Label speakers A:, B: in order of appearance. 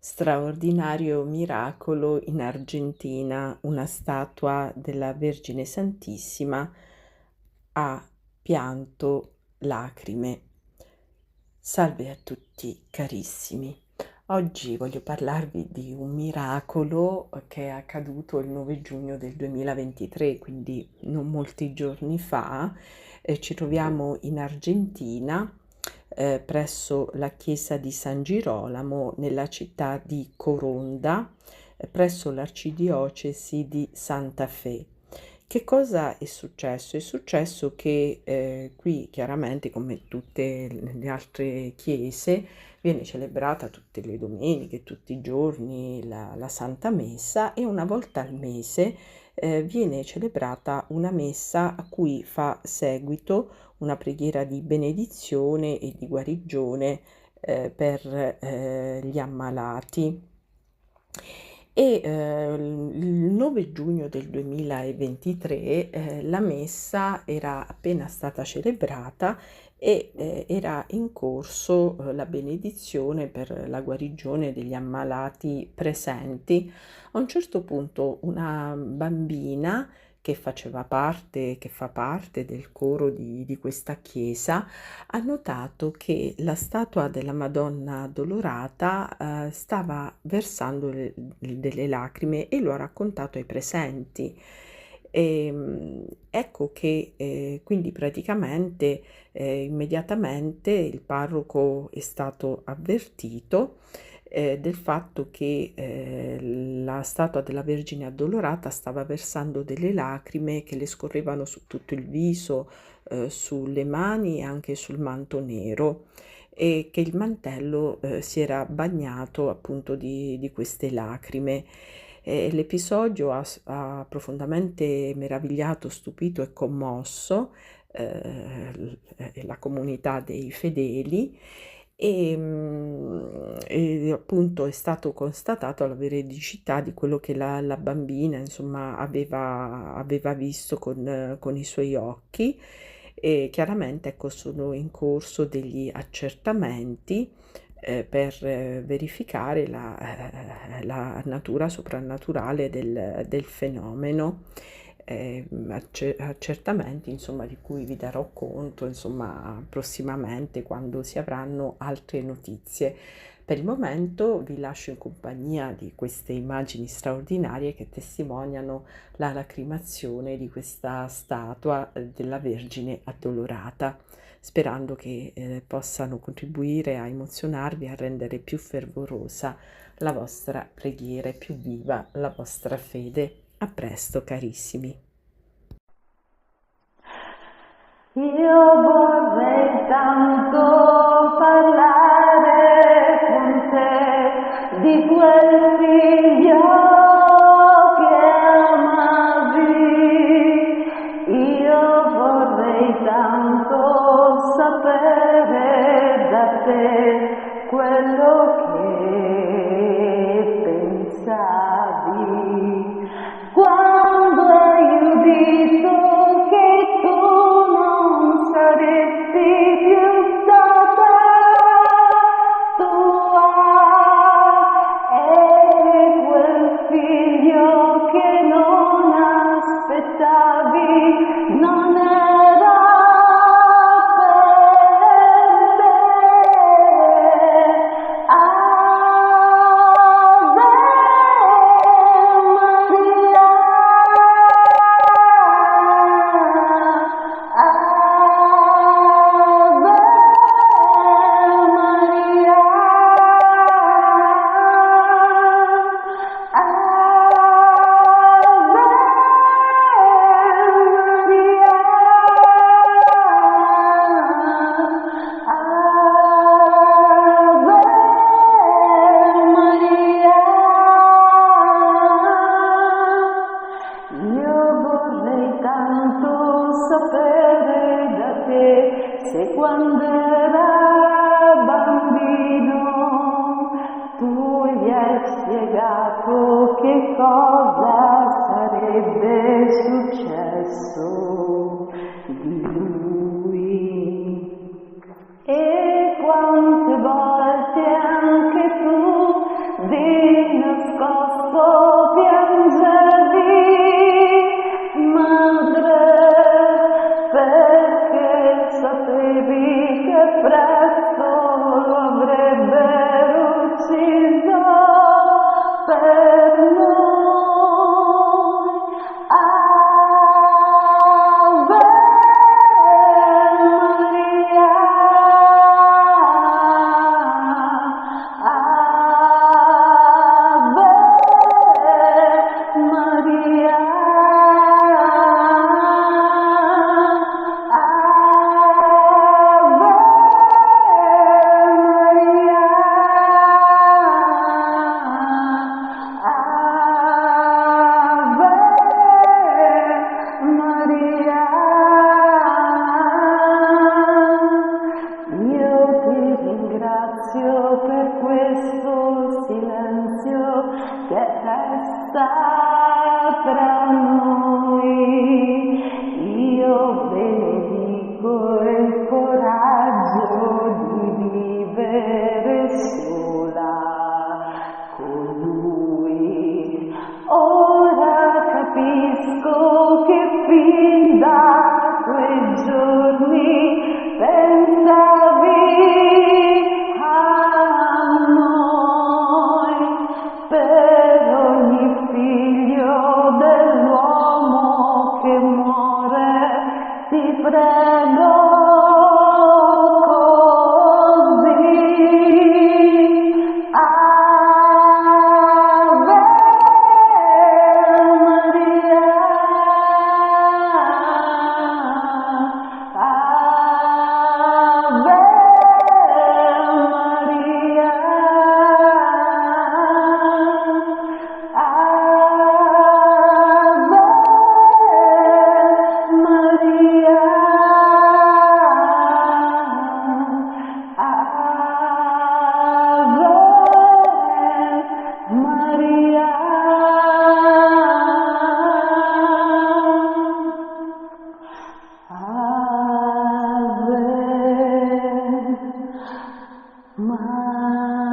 A: Straordinario miracolo in Argentina, una statua della Vergine Santissima ha pianto lacrime. Salve a tutti carissimi. Oggi voglio parlarvi di un miracolo che è accaduto il 9 giugno del 2023, quindi non molti giorni fa. Ci troviamo in Argentina, presso la chiesa di San Girolamo, nella città di Coronda, presso l'arcidiocesi di Santa Fe. Che cosa è successo? È successo che qui chiaramente, come tutte le altre chiese, viene celebrata tutte le domeniche, tutti i giorni la Santa Messa, e una volta al mese viene celebrata una messa a cui fa seguito una preghiera di benedizione e di guarigione per gli ammalati. E il 9 giugno del 2023 la messa era appena stata celebrata e era in corso la benedizione per la guarigione degli ammalati presenti. A un certo punto una bambina che fa parte del coro di questa chiesa, ha notato che la statua della Madonna Addolorata stava versando delle lacrime e lo ha raccontato ai presenti. Ecco che quindi praticamente immediatamente il parroco è stato avvertito del fatto che la statua della Vergine Addolorata stava versando delle lacrime che le scorrevano su tutto il viso, sulle mani e anche sul manto nero, e che il mantello si era bagnato appunto di queste lacrime. L'episodio ha profondamente meravigliato, stupito e commosso la comunità dei fedeli. E appunto è stato constatato la veridicità di quello che la bambina insomma aveva visto con i suoi occhi. E chiaramente ecco, sono in corso degli accertamenti per verificare la natura soprannaturale del fenomeno. Accertamenti insomma di cui vi darò conto insomma prossimamente, quando si avranno altre notizie. Per il momento vi lascio in compagnia di queste immagini straordinarie che testimoniano la lacrimazione di questa statua della Vergine Addolorata, sperando che possano contribuire a emozionarvi, a rendere più fervorosa la vostra preghiera e più viva la vostra fede. A presto, carissimi.
B: Io vorrei tanto parlare con te di quel figlio che amavi. Io vorrei tanto sapere da te quello che pensavi quando hai udito che tu non saresti più stata tua, e quel figlio che non aspettavi non era per te. Sapere da te se quando era bambino tu gli hai spiegato che cosa sarebbe successo di lui, e quante volte anche tu di nascosto piangevi, madre, perché sapevi che presto lo avrebbero ucciso per noi. Ave Maria, Ave Maria, Ave Maria, io ti ringrazio per questo silenzio che resta tra noi. Io benedico il coraggio di vivere sola con lui. Ora capisco che fin da quei giorni pensavi a noi, per ogni figlio dell'uomo che muore, ti prego così. Ave Maria, Ave Maria, Ave Maria, Ave Maria. Ave Maria. Ave Maria.